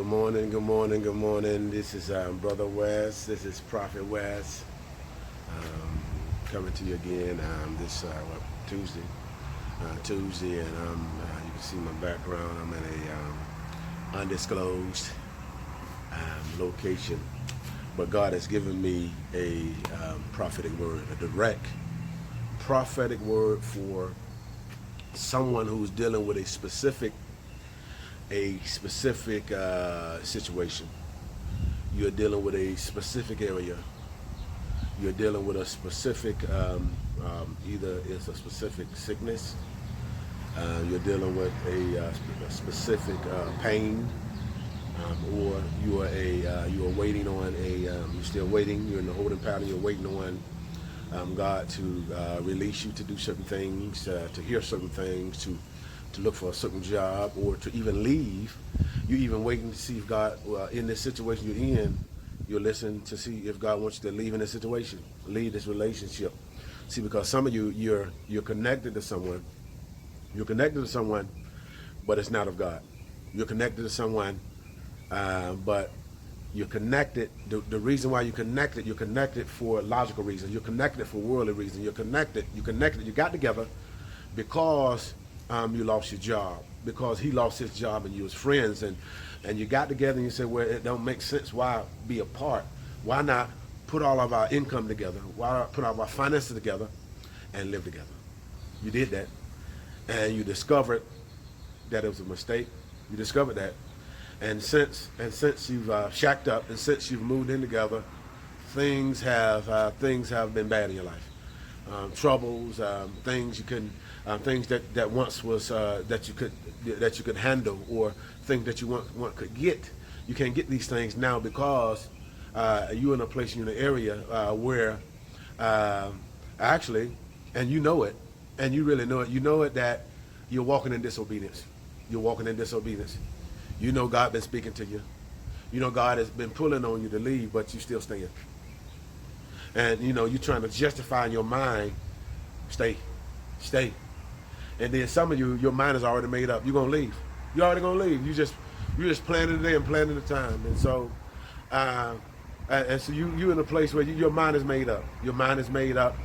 morning, good morning, good morning. This is Brother West. This is Prophet West. Coming to you again this Tuesday. Tuesday, and you can see my background. I'm in a undisclosed location, but God has given me a prophetic word, a direct prophetic word for someone who's dealing with a specific situation. You're dealing with a specific area. You're dealing with a specific, either it's a specific sickness, you're dealing with a specific pain, or you are waiting on you're still waiting, you're in the holding pattern, you're waiting on God to release you to do certain things, to hear certain things, to look for a certain job, or to even leave. You're even waiting to see if God, in this situation you're in, you're listening to see if God wants you to leave in this situation, leave this relationship. See, because some of you, you're connected to someone. You're connected to someone, but it's not of God. You're connected to someone, but you're connected. The reason why you're connected for logical reasons. You're connected for worldly reasons. You got together because you lost your job, because he lost his job and you was friends, and you got together and you said, well, it don't make sense. Why be apart? Why not put all of our income together? Why not put all of our finances together and live together? You did that, and you discovered that it was a mistake. You discovered that, and since you've shacked up, and since you've moved in together, things have been bad in your life. Troubles, things you can, things that once was that you could handle, or things that you want could get. You can't get these things now because you're in a place, you're in an area where actually, and you know it, and you really know it. You know it, that you're walking in disobedience. You're walking in disobedience. You know God been speaking to you. You know God has been pulling on you to leave, but you still staying. And you know you're trying to justify in your mind, stay. And then some of you, your mind is already made up. You're gonna leave. You're already gonna leave. You're just planning the day and planning the time. And so, you in a place where your mind is made up. Your mind is made up,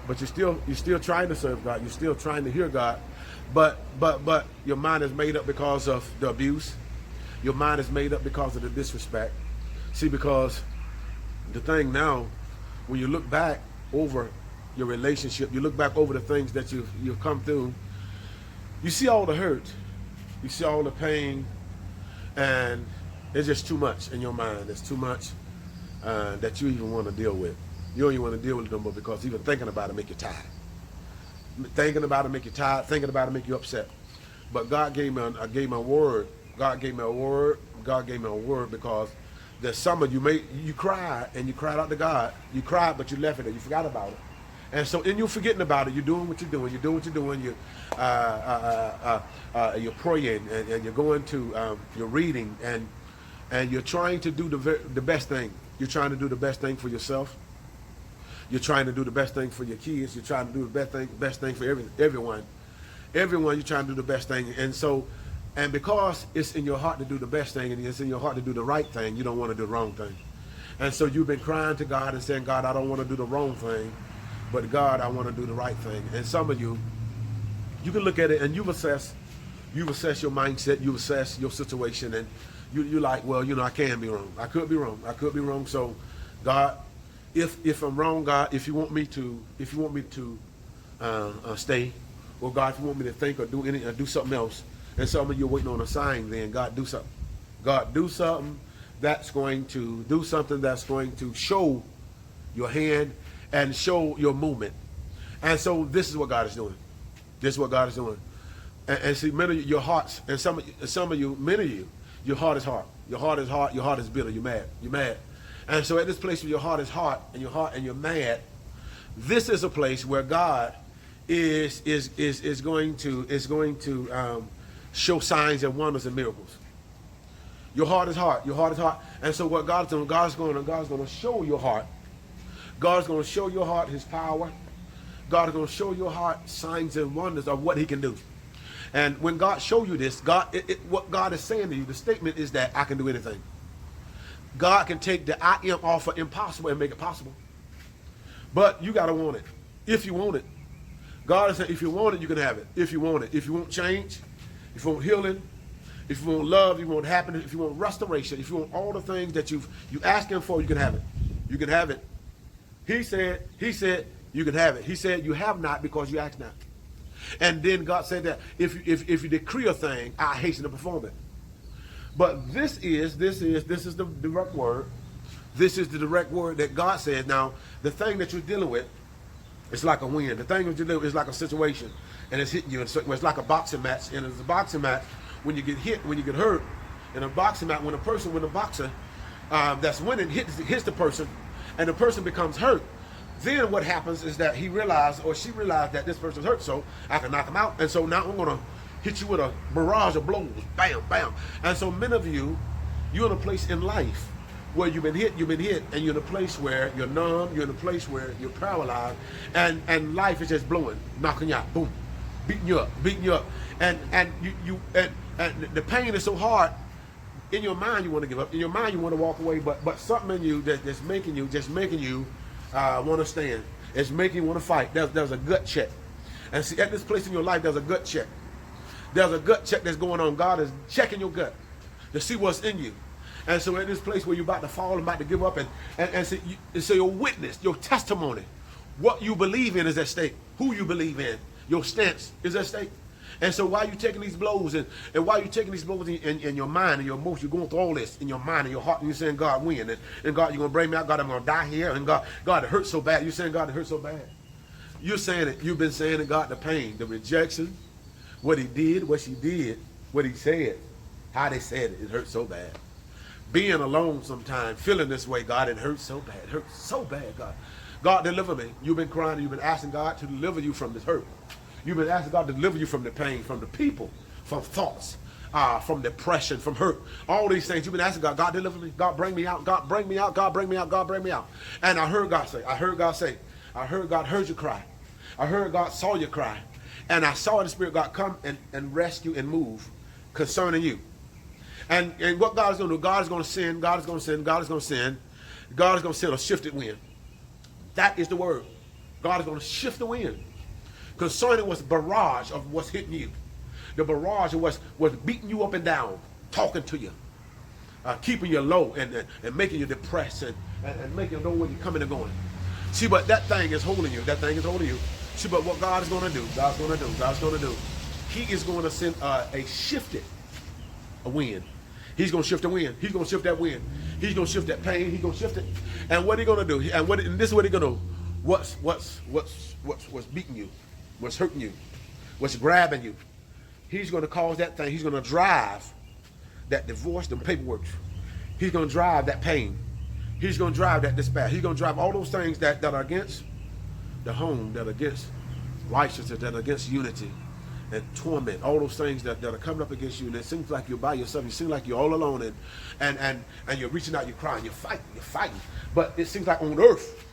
but you're still trying to serve God. You're still trying to hear God, but your mind is made up because of the abuse. Your mind is made up because of the disrespect. See, because the thing now, when you look back over your relationship, you look back over the things that you've come through, you see all the hurt, you see all the pain, and it's just too much in your mind. It's too much that you even want to deal with. You don't even want to deal with it no more, because even thinking about it make you tired. Thinking about it make you tired. Thinking about it make you upset. But God gave me a word. God gave me a word. God gave me a word, because there's some of you you cried, and you cried out to God. You cried, but you left it there. You forgot about it. And so in you forgetting about it, you're doing what you're doing. You're doing what you're doing. You're praying, and you're going to, you're reading, and you're trying to do the best thing. You're trying to do the best thing for yourself. You're trying to do the best thing for your kids. You're trying to do the best thing for everyone. Everyone, you're trying to do the best thing. And because it's in your heart to do the best thing, and it's in your heart to do the right thing, you don't want to do the wrong thing. And so you've been crying to God and saying, God, I don't want to do the wrong thing, but God, I want to do the right thing. And some of you can look at it and you assess your mindset, you assess your situation, and you're like, well, I can be wrong. I could be wrong. So God, if I'm wrong, God, if you want me to stay, or God, if you want me to think or do something else, and some of you are waiting on a sign, then God, do something. God, do something that's going to show your hand and show your movement. And so this is what God is doing. This is what God is doing. And see, many of you, your hearts, and some of you, many of you, your heart is hard. Your heart is hard. Your heart is bitter. You're mad. And so at this place where your heart is hot, and you're mad, this is a place where God is going to show signs and wonders and miracles. Your heart is hard. Your heart is hard. And so what God's doing, God's going to show your heart. God's going to show your heart His power. God is going to show your heart signs and wonders of what He can do. And when God show you this, what God is saying to you, the statement is that I can do anything. God can take the I am off of impossible and make it possible. But you got to want it. If you want it. God is saying, if you want it, you can have it. If you want it. If you want change, if you want healing, if you want love, if you want happiness, if you want restoration, if you want all the things that you asking for, you can have it. You can have it. He said, you can have it. He said, you have not because you ask not. And then God said that if you decree a thing, I hasten to perform it. But this is the direct word. This is the direct word that God says. Now, the thing that you're dealing with, it's like a wind. The thing that you're dealing with is like a situation, and it's hitting you. And so it's like a boxing match. And it's a boxing match when you get hit, when you get hurt. In a boxing match, when the boxer that's winning hits the person, and the person becomes hurt. Then what happens is that he realized, or she realized, that this person's hurt, so I can knock him out. And so now I'm going to hit you with a barrage of blows. Bam, bam. And so many of you, you're in a place in life where you've been hit, and you're in a place where you're numb, you're in a place where you're paralyzed, and life is just blowing, knocking you out, boom, beating you up. And the pain is so hard. In your mind, you want to give up. In your mind, you want to walk away. But something in you that's making you want to stand. It's making you want to fight. There's a gut check. And see, at this place in your life, there's a gut check. There's a gut check that's going on. God is checking your gut to see what's in you. And so at this place where you're about to fall and about to give up, and so your witness, your testimony, what you believe in is at stake. Who you believe in, your stance is at stake. And so while you're taking these blows, and while you're taking these blows in your mind and your emotions, you're going through all this in your mind and your heart, and you're saying, God, win. And God, you're going to bring me out. God, I'm going to die here. And God, it hurts so bad. You're saying, God, it hurts so bad. You're saying it. You've been saying it, God, the pain, the rejection, what he did, what she did, what he said, how they said it. It hurts so bad. Being alone sometimes, feeling this way, God, it hurts so bad. It hurts so bad, God. God, deliver me. You've been crying. You've been asking God to deliver you from this hurt. You've been asking God to deliver you from the pain, from the people, from thoughts, from depression, from hurt. All these things. You've been asking God, God, deliver me. God, bring me out. God, bring me out. God, bring me out. God, bring me out. And I heard God say, I heard God heard you cry. I heard God saw you cry. And I saw the Spirit God come and rescue and move concerning you. And what God is going to do, God is going to send a shifted wind. That is the word. God is going to shift the wind. Concerning what's barrage of what's hitting you. The barrage of what's beating you up and down, talking to you, keeping you low and making you depressed and making you know where you're coming and going. See, but that thing is holding you. That thing is holding you. See, but what God is going to do, he is going to send a shifted wind. He's going to shift the wind. He's going to shift that wind. He's going to shift that pain. He's going to shift it. And what he's going to do, and this is what he's going to do, what's beating you, what's hurting you, what's grabbing you. He's going to cause that thing. He's going to drive that divorce, the paperwork. He's going to drive that pain. He's going to drive that despair. He's going to drive all those things that are against the home, that are against righteousness, that are against unity and torment, all those things that are coming up against you. And it seems like you're by yourself. You seem like you're all alone, and you're reaching out, you're crying, you're fighting. But it seems like on earth,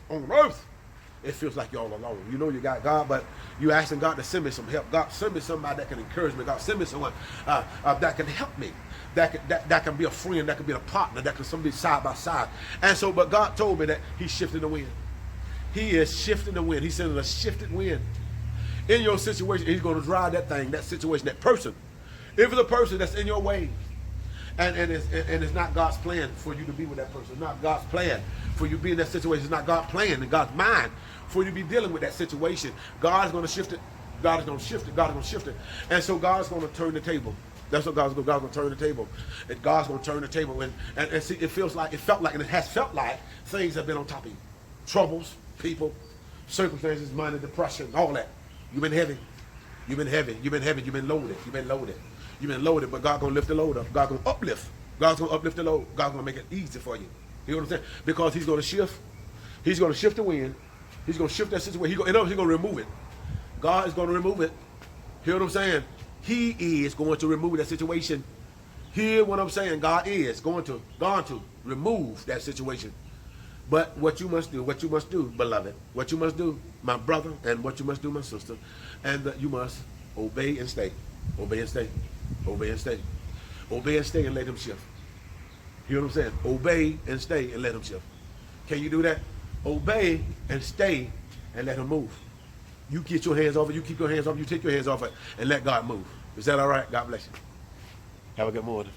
it feels like you're all alone. You know you got God, but you asking God to send me some help. God, send me somebody that can encourage me. God, send me someone that can help me. That can be a friend, that can be a partner, that can somebody side by side. And so, but God told me that he's shifting the wind. He is shifting the wind. He's sending a shifted wind in your situation. He's going to drive that thing, that situation, that person. If it's a person that's in your way, and it's not God's plan for you to be with that person, it's not God's plan for you to be in that situation, it's not God's plan in God's mind for you to be dealing with that situation, God is going to shift it. God is going to shift it. God is going to shift it. And so God is going to turn the table. That's what God's going to turn the table. And God's going to turn the table. And see, it felt like, and it has felt like things have been on top of you. Troubles, people, circumstances, money, depression, all that. You've been heavy. You've been heavy. You've been heavy. You've been loaded. You've been loaded. You've been loaded, but God's going to lift the load up. God's going to uplift. God's going to uplift the load. God's going to make it easy for you. You know what I'm saying? Because he's going to shift. He's going to shift the wind. He's going to shift that situation. He's going to remove it. God is going to remove it. Hear what I'm saying? He is going to remove that situation. Hear what I'm saying? God is going to remove that situation. But what you must do, beloved, what you must do, my brother, and what you must do, my sister, and you must obey and stay. Obey and stay. Obey and stay. Obey and stay and let him shift. Hear what I'm saying? Obey and stay and let him shift. Can you do that? Obey and stay and let him move. You get your hands off it. You keep your hands off it. You take your hands off it and let God move. Is that all right? God bless you. Have a good morning.